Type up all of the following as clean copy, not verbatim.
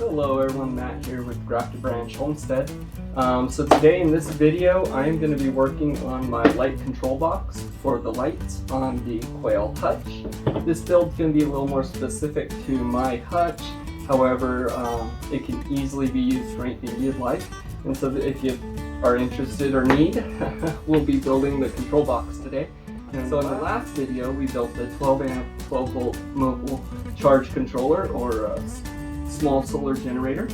Hello everyone, Matt here with Grafted Homestead. So today in this video I am going to be working on my light control box for the lights on the Quail hutch. This build is going to be a little more specific to my hutch, however it can easily be used for anything you'd like. And so if you are interested or need, we'll be building the control box today. And so in the last video we built the 12 amp 12 volt mobile charge controller, or small solar generator.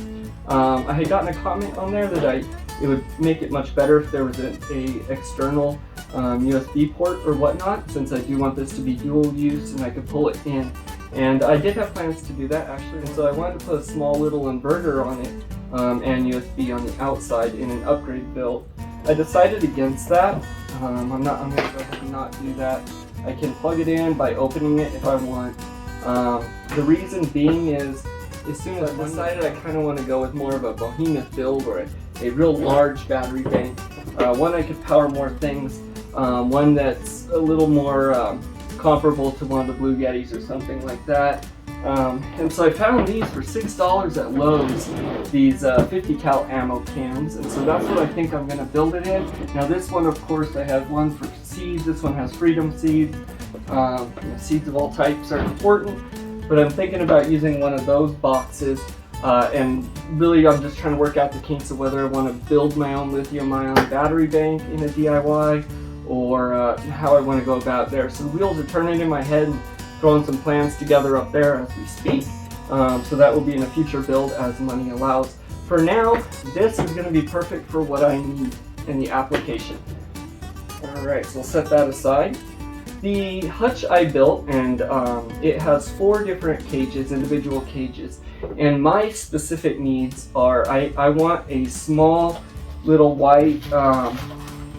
I had gotten a comment on there that it would make it much better if there was a external USB port or whatnot, since I do want this to be dual use and I could pull it in. And I did have plans to do that actually, and so I wanted to put a small little inverter on it and USB on the outside in an upgrade build. I decided against that. I'm going to go ahead and not do that. I can plug it in by opening it if I want. The reason being is, as soon as I decided I kind of want to go with more of a behemoth build, or a real large battery bank, one I could power more things, one that's a little more comparable to one of the Blue Yetis or something like that. And so I found these for $6 at Lowe's, these 50 cal ammo cans, and so that's what I think I'm going to build it in. Now this one, of course, I have one for seeds, this one has freedom seeds. Seeds of all types are important, but I'm thinking about using one of those boxes, and really I'm just trying to work out the kinks of whether I want to build my own lithium-ion battery bank in a DIY, or how I want to go about there. So the wheels are turning in my head and throwing some plans together up there as we speak. So that will be in a future build as money allows. For now, this is going to be perfect for what I need in the application. Alright, so we'll set that aside. The hutch I built, and it has 4 different cages, individual cages, and my specific needs are I want a small little white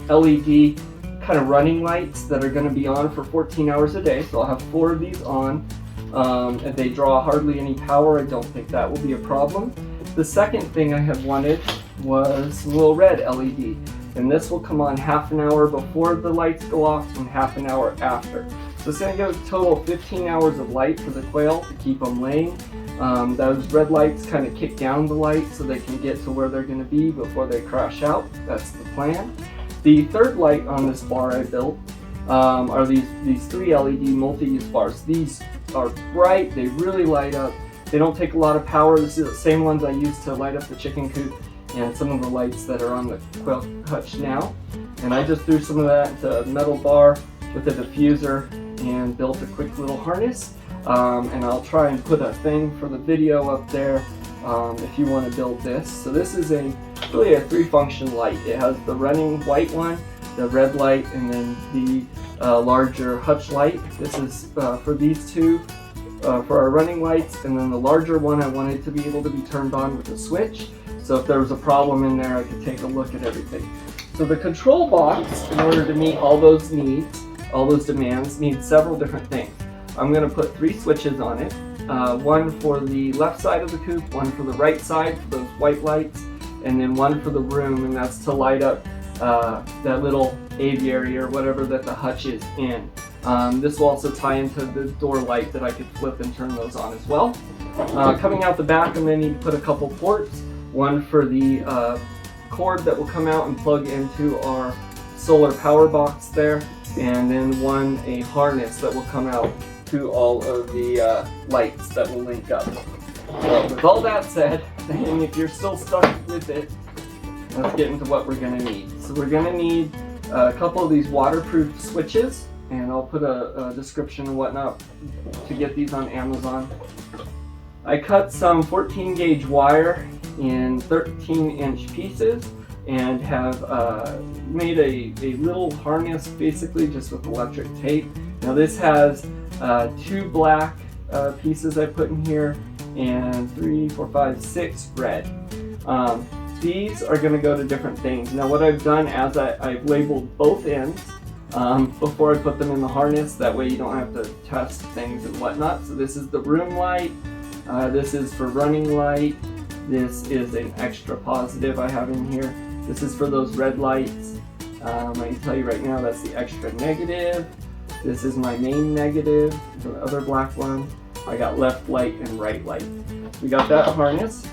LED kind of running lights that are going to be on for 14 hours a day. So I'll have 4 of these on, and they draw hardly any power. I don't think that will be a problem. The second thing I had wanted was a little red LED. And this will come on half an hour before the lights go off and half an hour after. So it's going to give a total of 15 hours of light for the quail to keep them laying. Those red lights kind of kick down the light so they can get to where they're going to be before they crash out. That's the plan. The third light on this bar I built are these 3 LED multi-use bars. These are bright, they really light up. They don't take a lot of power. This is the same ones I used to light up the chicken coop and some of the lights that are on the Quail hutch now. And I just threw some of that into a metal bar with a diffuser and built a quick little harness. And I'll try and put a thing for the video up there if you want to build this. So this is really a 3-function light. It has the running white one, the red light, and then the larger hutch light. This is for these 2, for our running lights, and then the larger one I wanted to be able to be turned on with a switch. So if there was a problem in there, I could take a look at everything. So the control box, in order to meet all those needs, all those demands, needs several different things. I'm going to put 3 switches on it. One for the left side of the coop, one for the right side for those white lights, and then one for the room, and that's to light up that little aviary or whatever that the hutch is in. This will also tie into the door light that I could flip and turn those on as well. Coming out the back, I'm going to need to put a couple ports. One for the cord that will come out and plug into our solar power box there, and then a harness that will come out to all of the lights that will link up. So with all that said, and if you're still stuck with it, let's get into what we're going to need. So we're going to need a couple of these waterproof switches, and I'll put a description and whatnot to get these on Amazon. I cut some 14 gauge wire in 13-inch pieces and have made a little harness, basically just with electric tape. Now this has 2 black pieces I put in here, and 3, 4, 5, 6 red. These are going to go to different things. Now what I've done is I've labeled both ends before I put them in the harness. That way you don't have to test things and whatnot. So this is the room light, this is for running light, this is an extra positive I have in here. This is for those red lights. I can tell you right now that's the extra negative. This is my main negative, the other black one. I got left light and right light. We got that harness.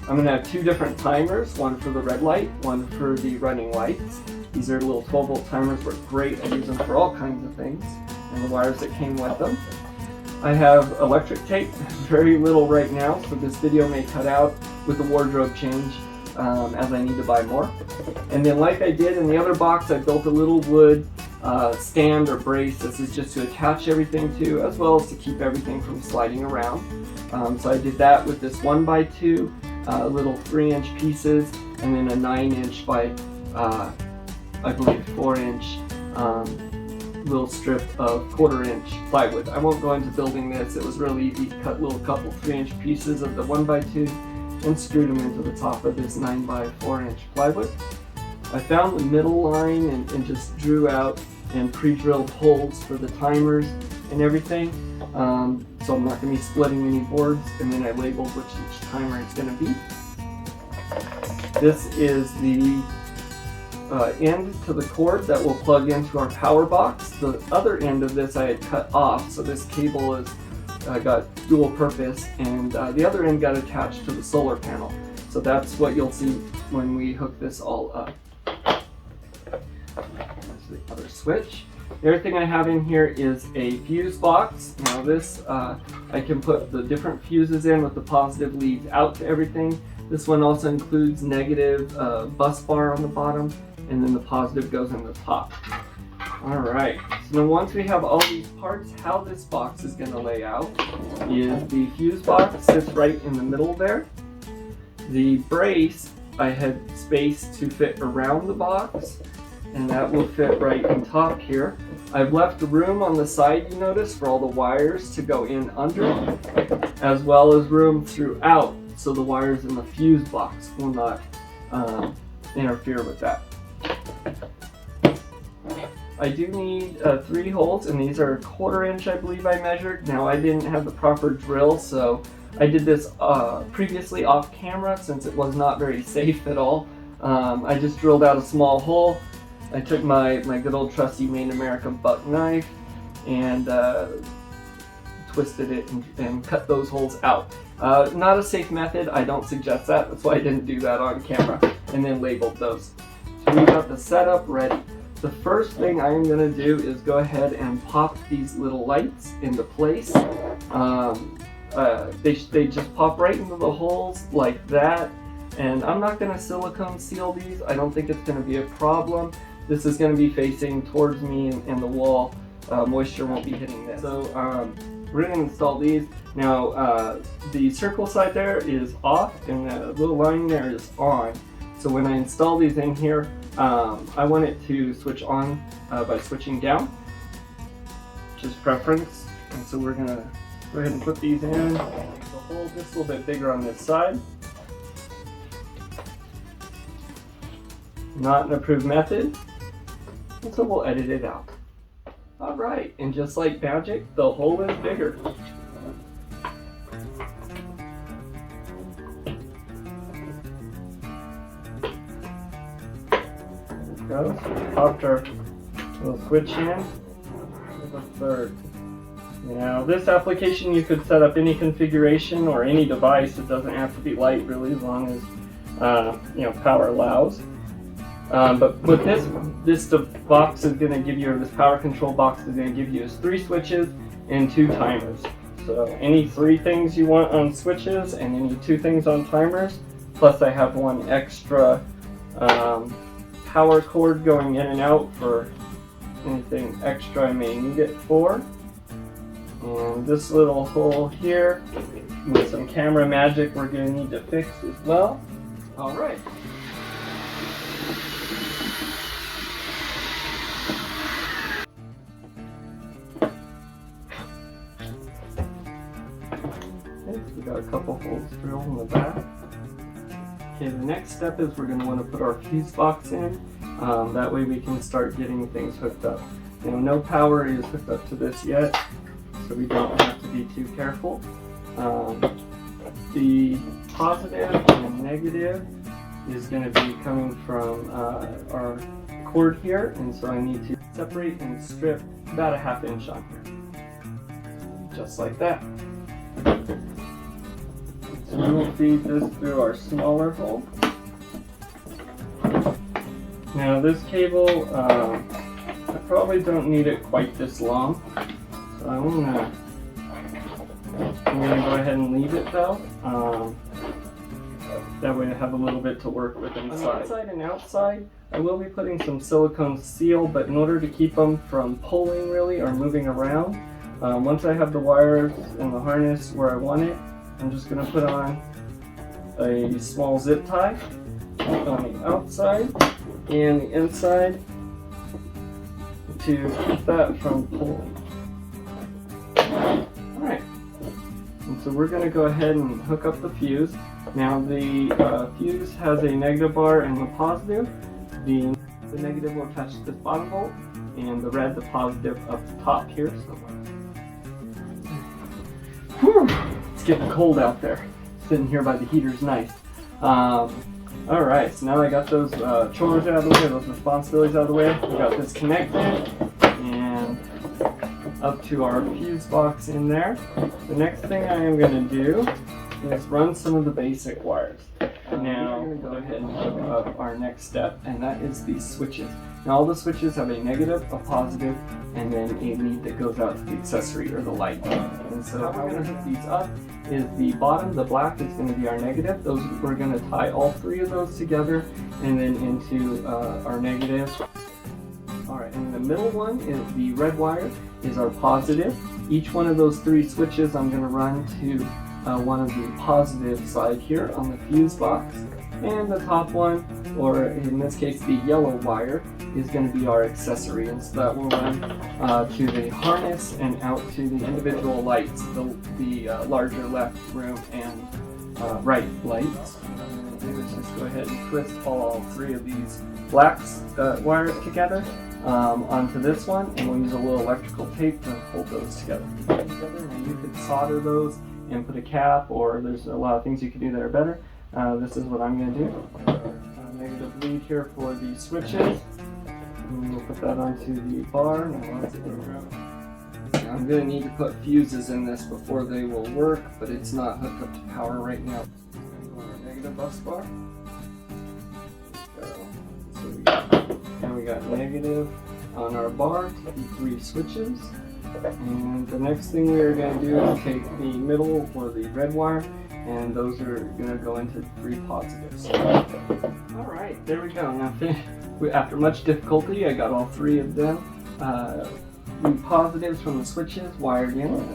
I'm going to have two different timers, one for the red light, one for the running lights. These are little 12-volt timers, work great. I use them for all kinds of things, and the wires that came with them. I have electric tape, very little right now, so this video may cut out with the wardrobe change as I need to buy more. And then like I did in the other box, I built a little wood stand or brace. This is just to attach everything to, as well as to keep everything from sliding around. So I did that with this 1x2 little 3-inch pieces, and then a 9-inch by I believe 4-inch little strip of 1/4-inch plywood. I won't go into building this. It was really easy to cut little couple 3-inch pieces of the 1x2 and screwed them into the top of this 9x4-inch plywood. I found the middle line and just drew out and pre-drilled holes for the timers and everything. So I'm not going to be splitting any boards, and then I labeled which each timer is going to be. This is the end to the cord that will plug into our power box. The other end of this I had cut off, so this cable is got dual purpose, and the other end got attached to the solar panel. So that's what you'll see when we hook this all up. That's the other switch. The other thing I have in here is a fuse box. Now this, I can put the different fuses in with the positive leads out to everything. This one also includes negative bus bar on the bottom, and then the positive goes in the top. Alright, so now once we have all these parts, how this box is going to lay out is the fuse box sits right in the middle there. The brace I had space to fit around the box, and that will fit right on top here. I've left room on the side, you notice, for all the wires to go in under, as well as room throughout, so the wires in the fuse box will not interfere with that. I do need 3 holes, and these are 1/4-inch, I believe I measured. Now I didn't have the proper drill, so I did this previously off camera since it was not very safe at all. I just drilled out a small hole. I took my good old trusty Made in America buck knife and twisted it and cut those holes out. Not a safe method, I don't suggest that. That's why I didn't do that on camera, and then labeled those. So we got the setup ready. The first thing I am going to do is go ahead and pop these little lights into place. They just pop right into the holes like that, and I'm not going to silicone seal these. I don't think it's going to be a problem. This is going to be facing towards me and the wall. Moisture won't be hitting this. So we're going to install these. Now the circle side there is off, and the little line there is on. So when I install these in here, I want it to switch on by switching down, which is preference. And so we're going to go ahead and put these in. The hole just a little bit bigger on this side. Not an approved method, and so we'll edit it out. Alright, and just like magic, the hole is bigger. There we go. So we popped our little switch in with the third. Now this application you could set up any configuration or any device. It doesn't have to be light really, as long as power allows. But with this box is going to give you, this power control box is going to give you is 3 switches and 2 timers. So any 3 things you want on switches and any 2 things on timers. Plus I have 1 extra power cord going in and out for anything extra I may need it for. And this little hole here, with some camera magic, we're going to need to fix as well. Alright. We got a couple holes drilled in the back. Okay, the next step is we're going to want to put our fuse box in. That way we can start getting things hooked up. Now, no power is hooked up to this yet, so we don't have to be too careful. The positive and negative is going to be coming from our cord here, and so I need to separate and strip about a 1/2 inch on here. Just like that. we will feed this through our smaller hole. Now this cable, I probably don't need it quite this long, so I'm gonna go ahead and leave it though. That way I have a little bit to work with inside. Inside and outside, I will be putting some silicone seal, but in order to keep them from pulling really or moving around, once I have the wires and the harness where I want it, I'm just going to put on a small zip tie on the outside and the inside to keep that from pulling. Alright, and so we're going to go ahead and hook up the fuse. Now the fuse has a negative bar and a positive. The negative will attach to this bottom bolt, and the red, the positive, up the top here somewhere. Whew, it's getting cold out there. Sitting here by the heater's nice. Alright, so now I got those chores out of the way, those responsibilities out of the way. We got this connected and up to our fuse box in there. The next thing I am going to do is run some of the basic wires. Now we're going to go ahead and hook up our next step, and that is these switches. Now all the switches have a negative, a positive, and then a lead that goes out to the accessory or the light. And so how we're going to hook these up is the bottom, the black, is going to be our negative. Those we're going to tie all three of those together and then into our negative. Alright, and the middle one is the red wire is our positive. Each one of those three switches I'm going to run to one of the positive side here on the fuse box, and the top one, or in this case the yellow wire, is going to be our accessory, and so that will run to the harness and out to the individual lights, the larger left, room, and right lights. Let's just go ahead and twist all three of these black wires together onto this one, and we'll use a little electrical tape to hold those together. And you could solder those and put a cap, or there's a lot of things you can do that are better. This is what I'm going to do. Negative lead here for the switches. And we'll put that onto the bar. Now I'm going to need to put fuses in this before they will work, but it's not hooked up to power right now. Our negative bus bar. So we got negative on our bar to the three switches. And the next thing we are going to do is take the middle or the red wire, and those are going to go into three positives. Alright, there we go. Now after much difficulty, I got all three of them. The positives from the switches wired in,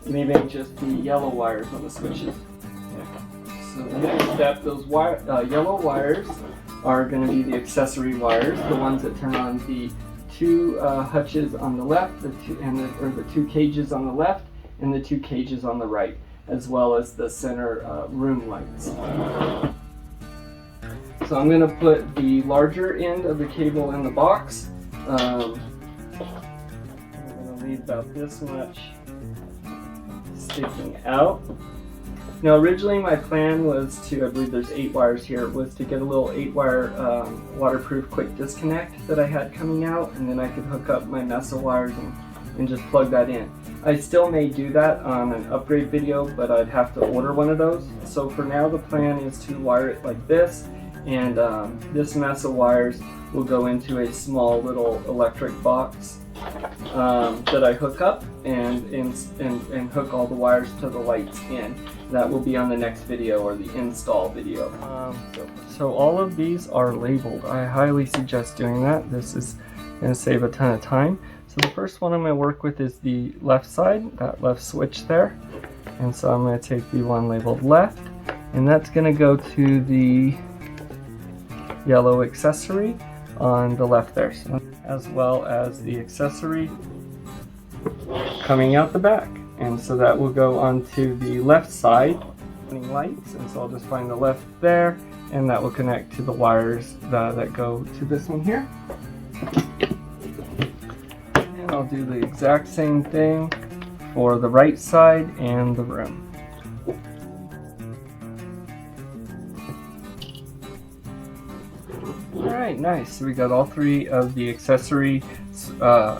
leaving just the yellow wires on the switches. So the next step, those yellow wires are going to be the accessory wires, the ones that turn on the two hutches on the left, the two cages on the left, and the two cages on the right, as well as the center room lights. So I'm going to put the larger end of the cable in the box. I'm going to leave about this much sticking out. Now originally my plan was to, I believe there's 8 wires here, was to get a little 8-wire waterproof quick disconnect that I had coming out, and then I could hook up my mess of wires and just plug that in. I still may do that on an upgrade video, but I'd have to order one of those. So for now the plan is to wire it like this, and this mess of wires will go into a small little electric box that I hook up and hook all the wires to the lights in. That will be on the next video, or the install video. So all of these are labeled. I highly suggest doing that. This is going to save a ton of time. So the first one I'm going to work with is the left side, that left switch there. And so I'm going to take the one labeled left, and that's going to go to the yellow accessory on the left there, so, as well as the accessory coming out the back. And so that will go onto the left side lights, and so I'll just find the left there, and that will connect to the wires that go to this one here. And I'll do the exact same thing for the right side and the room. Alright, nice. So we got all three of the accessory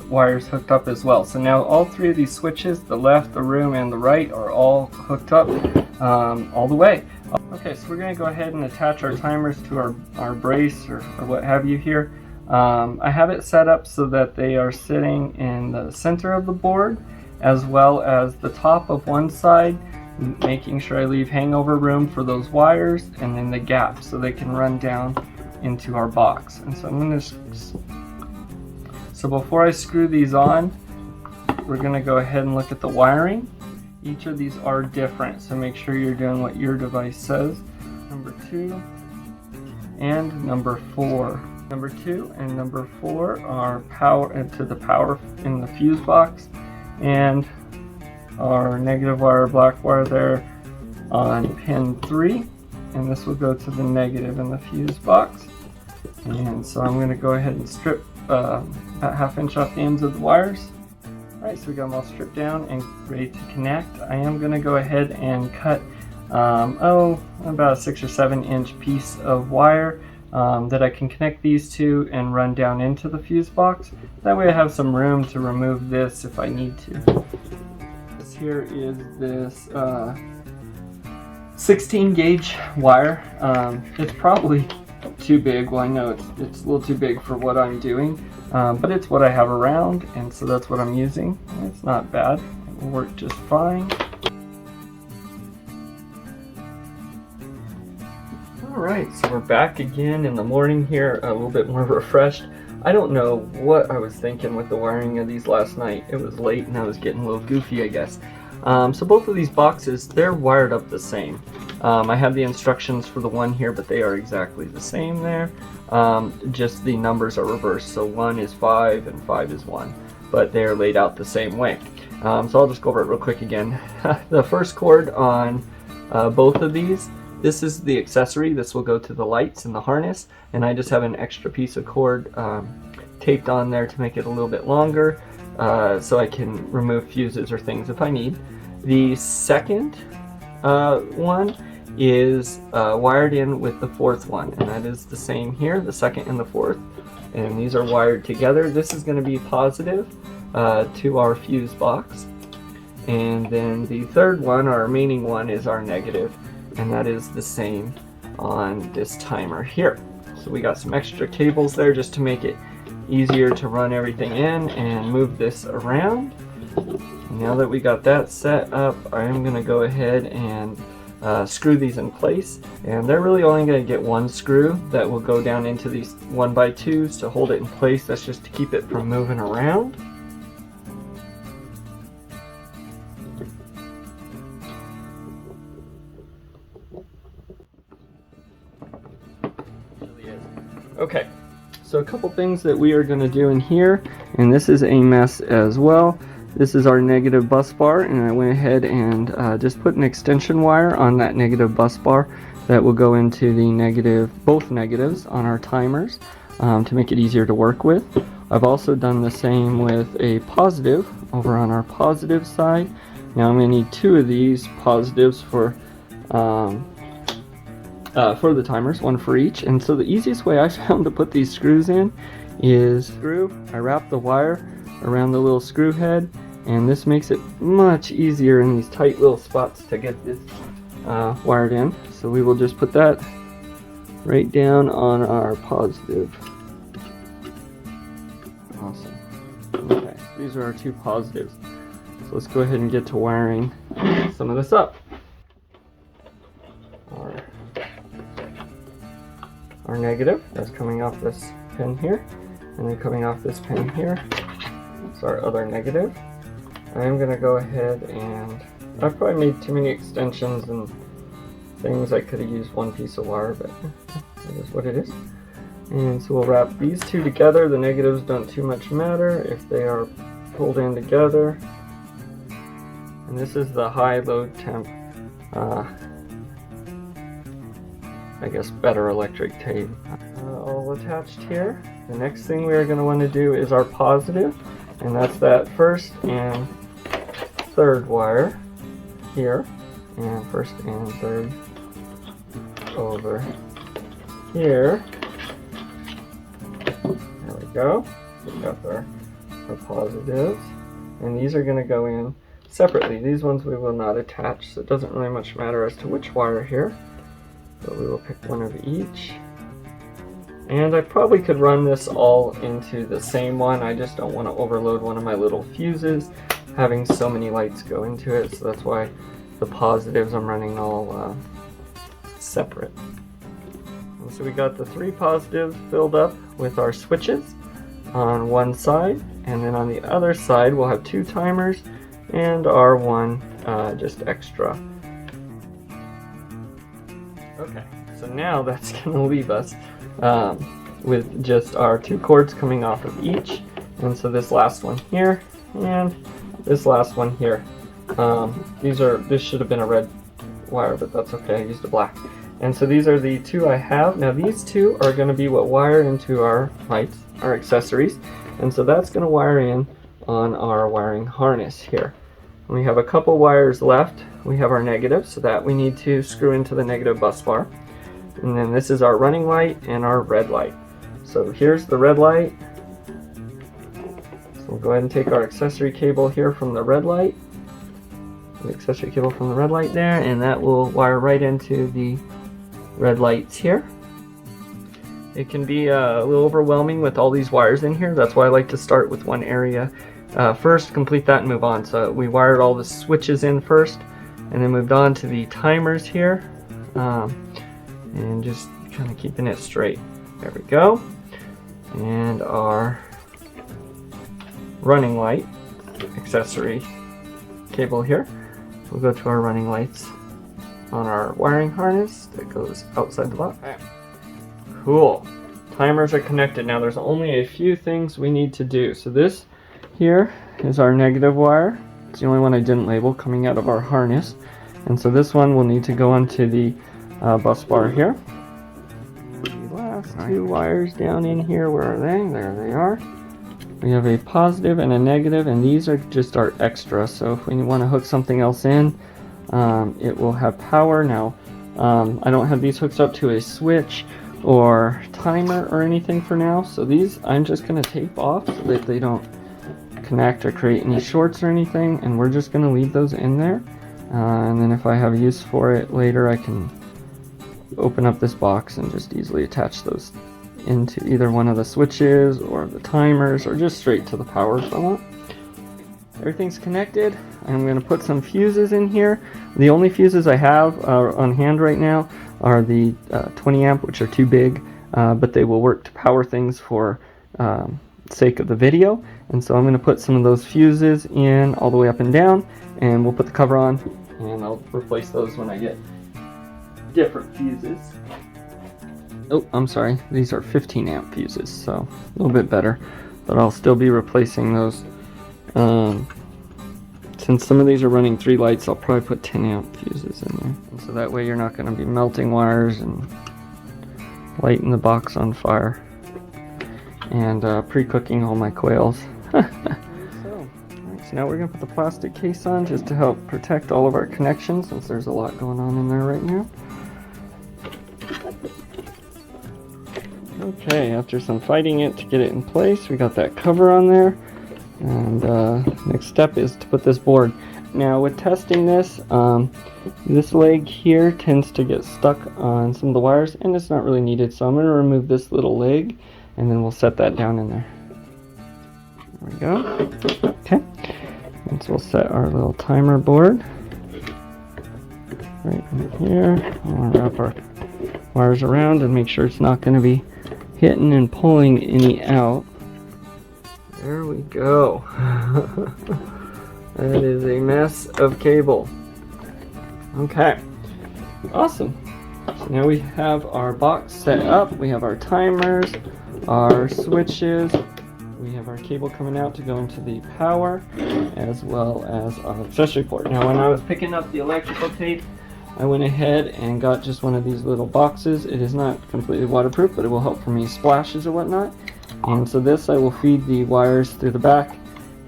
wires hooked up as well. So now all three of these switches, the left, the room, and the right, are all hooked up all the way. Okay, so we're going to go ahead and attach our timers to our brace or what have you here. I have it set up so that they are sitting in the center of the board as well as the top of one side, making sure I leave hangover room for those wires, and then the gap so they can run down into our box. And so I'm going to, so before I screw these on, we're going to go ahead and look at the wiring. Each of these are different, so make sure you're doing what your device says. Number 2 and number 4. Number 2 and number 4 are power into the power in the fuse box, and our negative wire, black wire there on pin 3, and this will go to the negative in the fuse box. And so I'm going to go ahead and strip about 1/2 inch off the ends of the wires. Alright, so we got them all stripped down and ready to connect. I am going to go ahead and cut about a 6 or 7 inch piece of wire that I can connect these to and run down into the fuse box. That way I have some room to remove this if I need to. This here is this 16 gauge wire. It's probably too big. Well, I know it's a little too big for what I'm doing, but it's what I have around, and so that's what I'm using. It's not bad. It will work just fine. Alright, so we're back again in the morning here, a little bit more refreshed. I don't know what I was thinking with the wiring of these last night. It was late and I was getting a little goofy, I guess. So both of these boxes, they're wired up the same. I have the instructions for the one here, but they are exactly the same there. Just the numbers are reversed, so 1 is 5 and 5 is 1, but they're laid out the same way. So I'll just go over it real quick again. The first cord on both of these, this is the accessory. This will go to the lights and the harness, and I just have an extra piece of cord taped on there to make it a little bit longer, so I can remove fuses or things if I need. The second one is wired in with the fourth one, and that is the same here, the second and the fourth, and these are wired together. This is going to be positive to our fuse box, and then the third one, our remaining one, is our negative, and that is the same on this timer here. So we got some extra cables there just to make it easier to run everything in and move this around. Now that we got that set up, I am going to go ahead and screw these in place, and they're really only going to get one screw that will go down into these 1x2s to hold it in place. That's just to keep it from moving around. Okay, so a couple things that we are going to do in here, and this is a mess as well. This is our negative bus bar, and I went ahead and just put an extension wire on that negative bus bar that will go into the negative, both negatives on our timers to make it easier to work with. I've also done the same with a positive over on our positive side. Now I'm going to need 2 of these positives for the timers, 1 for each. And so the easiest way I found to put these screws in is I wrap the wire around the little screw head, and this makes it much easier in these tight little spots to get this wired in. So we will just put that right down on our positive. Awesome. Okay, these are our 2 positives. So let's go ahead and get to wiring some of this up. Our negative, that's coming off this pin here, and then coming off this pin here. That's our other negative. I'm going to go ahead and, I've probably made too many extensions and things. I could have used 1 piece of wire, but that is what it is. And so we'll wrap these 2 together. The negatives don't too much matter if they are pulled in together. And this is the high load temp, I guess better electric tape. All attached here. The next thing we are going to want to do is our positive, and that's that first and third wire here, and first and third over here. There we go. We got our our positives, and these are going to go in separately. These ones we will not attach, so it doesn't really much matter as to which wire here, but we will pick one of each. And I probably could run this all into the same one. I just don't want to overload one of my little fuses having so many lights go into it, so that's why the positives I'm running all separate. And so we got the 3 positives filled up with our switches on one side, and then on the other side we'll have 2 timers and our one just extra. Okay, so now that's going to leave us with just our 2 cords coming off of each, and so this last one here and this last one here. This should have been a red wire, but that's okay, I used a black. And so these are the 2 I have. Now these 2 are going to be what wire into our lights, our accessories, and so that's going to wire in on our wiring harness here. And we have a couple wires left. We have our negative, so that we need to screw into the negative bus bar. And then this is our running light and our red light. So here's the red light. So we'll go ahead and take our accessory cable here from the red light. The accessory cable from the red light there, and that will wire right into the red lights here. It can be a little overwhelming with all these wires in here. That's why I like to start with one area first, complete that and move on. So we wired all the switches in first and then moved on to the timers here, and just kind of keeping it straight. There we go. And our running light accessory cable here. We'll go to our running lights on our wiring harness that goes outside the box. Cool. Timers are connected. Now there's only a few things we need to do. So this here is our negative wire. It's the only one I didn't label coming out of our harness. And so this one will need to go onto the bus bar here. The last 2 wires down in here, where are they? There they are. We have a positive and a negative, and these are just our extra. So if we want to hook something else in, it will have power. Now, I don't have these hooked up to a switch or timer or anything for now, so these I'm just going to tape off so that they don't connect or create any shorts or anything, and we're just going to leave those in there. And then if I have use for it later, I can open up this box and just easily attach those into either one of the switches or the timers, or just straight to the power if I want. Everything's connected. I'm going to put some fuses in here. The only fuses I have on hand right now are the 20 amp, which are too big, but they will work to power things for sake of the video. And so I'm going to put some of those fuses in all the way up and down, and we'll put the cover on, and I'll replace those when I get different fuses. Oh, I'm sorry, these are 15 amp fuses, so a little bit better, but I'll still be replacing those. Since some of these are running 3 lights, I'll probably put 10 amp fuses in there. And so that way you're not going to be melting wires and lighting the box on fire and pre-cooking all my quails. So now we're going to put the plastic case on just to help protect all of our connections, since there's a lot going on in there right now. Okay, after some fighting it to get it in place, we got that cover on there. And next step is to put this board. Now with testing this, this leg here tends to get stuck on some of the wires, and it's not really needed, so I'm going to remove this little leg and then we'll set that down in there. There we go. Okay, and so we'll set our little timer board right in here. I'll wrap our wires around and make sure it's not going to be hitting and pulling any out. There we go. That is a mess of cable. Okay, awesome. So now we have our box set up. We have our timers, our switches, we have our cable coming out to go into the power, as well as our accessory port. Now when I was picking up the electrical tape, I went ahead and got just one of these little boxes. It is not completely waterproof, but it will help for me splashes or whatnot. And so this I will feed the wires through the back,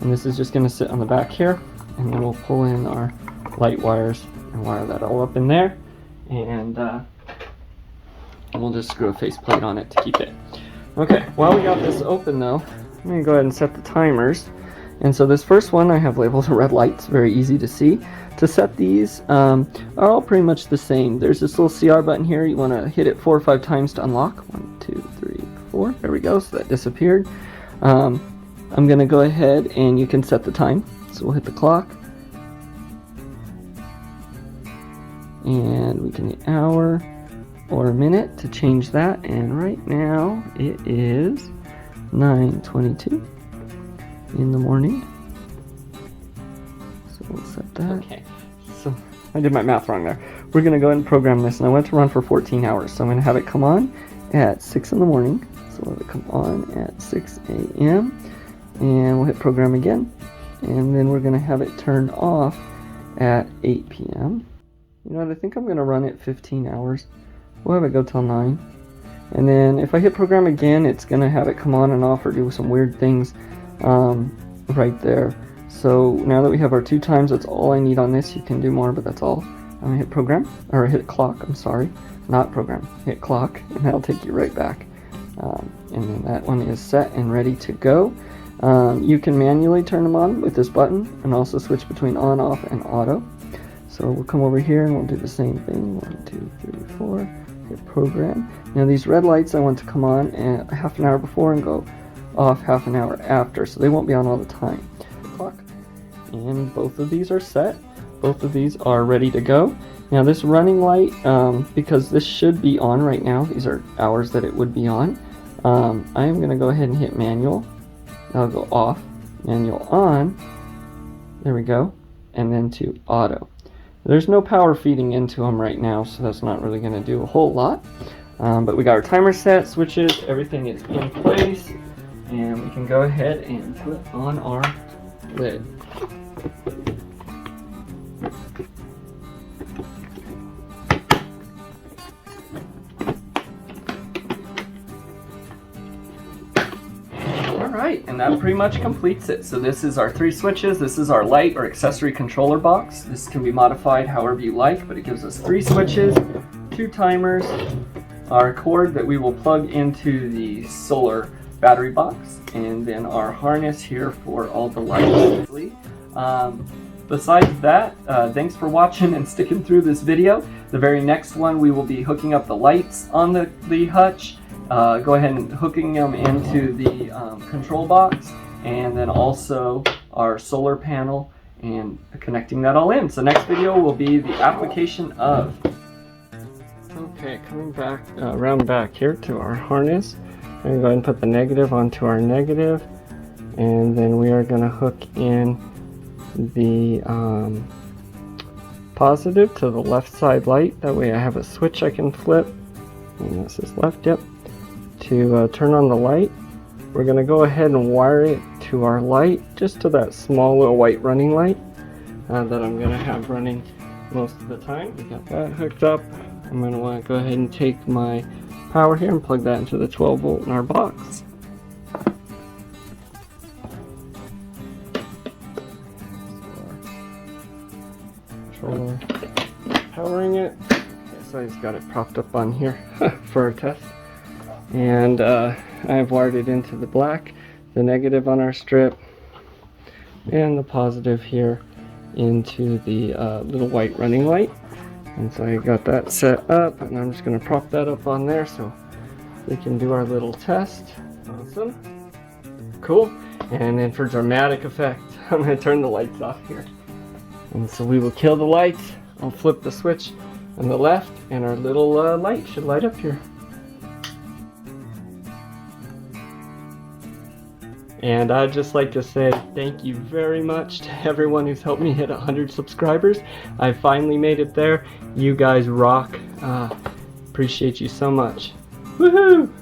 and this is just going to sit on the back here, and then we'll pull in our light wires and wire that all up in there, and we'll just screw a faceplate on it to keep it. Okay, while we got this open though, I'm going to go ahead and set the timers. And so this first one I have labeled red lights, very easy to see. To set these are all pretty much the same. There's this little CR button here. You want to hit it 4 or 5 times to unlock. 1, 2, 3, 4. There we go. So that disappeared. I'm going to go ahead and you can set the time. So we'll hit the clock. And we can hit hour or a minute to change that. And right now it is 9:22 in the morning. So we'll set that. Okay. So I did my math wrong there. We're going to go ahead and program this, and I want it to run for 14 hours. So I'm going to have it come on at 6 in the morning. So we'll have it come on at 6 a.m. and we'll hit program again. And then we're going to have it turned off at 8 p.m. You know what, I think I'm going to run it 15 hours. We'll have it go till 9. And then if I hit program again, it's going to have it come on and off or do some weird things right there. So now that we have our 2 times, that's all I need on this. You can do more, but that's all. I'm going to hit program, or hit clock, I'm sorry. Not program, hit clock, and that'll take you right back. And then that one is set and ready to go. You can manually turn them on with this button and also switch between on, off, and auto. So we'll come over here and we'll do the same thing. 1, 2, 3, 4. Hit program. Now these red lights I want to come on at half an hour before and go off half an hour after, so they won't be on all the time. Clock. And both of these are set. Both of these are ready to go. Now this running light, because this should be on right now, these are hours that it would be on, I am going to go ahead and hit manual. That'll go off, manual on, there we go, and then to auto. There's no power feeding into them right now, so that's not really going to do a whole lot. But we got our timer set, switches, everything is in place, and we can go ahead and put on our lid. Alright, and that pretty much completes it. So this is our 3 switches. This is our light or accessory controller box. This can be modified however you like, but it gives us 3 switches, 2 timers, our cord that we will plug into the solar battery box, and then our harness here for all the lights. Besides that, thanks for watching and sticking through this video. The very next one we will be hooking up the lights on the hutch. Go ahead and hooking them into the control box, and then also our solar panel and connecting that all in. So next video will be the application of. Okay, coming back around back here to our harness. I'm going to go ahead and put the negative onto our negative, and then we are going to hook in the positive to the left side light. That way I have a switch I can flip, and this is left, yep, to turn on the light. We're going to go ahead and wire it to our light, just to that small little white running light that I'm going to have running most of the time. We got that hooked up. I'm going to want to go ahead and take my power here and plug that into the 12 volt in our box. Controller powering it. Okay, so I just got it propped up on here for a test. And I've wired it into the black, the negative on our strip, and the positive here into the little white running light. And so I got that set up, and I'm just going to prop that up on there so we can do our little test. Awesome. Cool. And then for dramatic effect, I'm going to turn the lights off here. And so we will kill the lights. I'll flip the switch on the left, and our little light should light up here. And I'd just like to say thank you very much to everyone who's helped me hit 100 subscribers. I finally made it there. You guys rock. Appreciate you so much. Woohoo!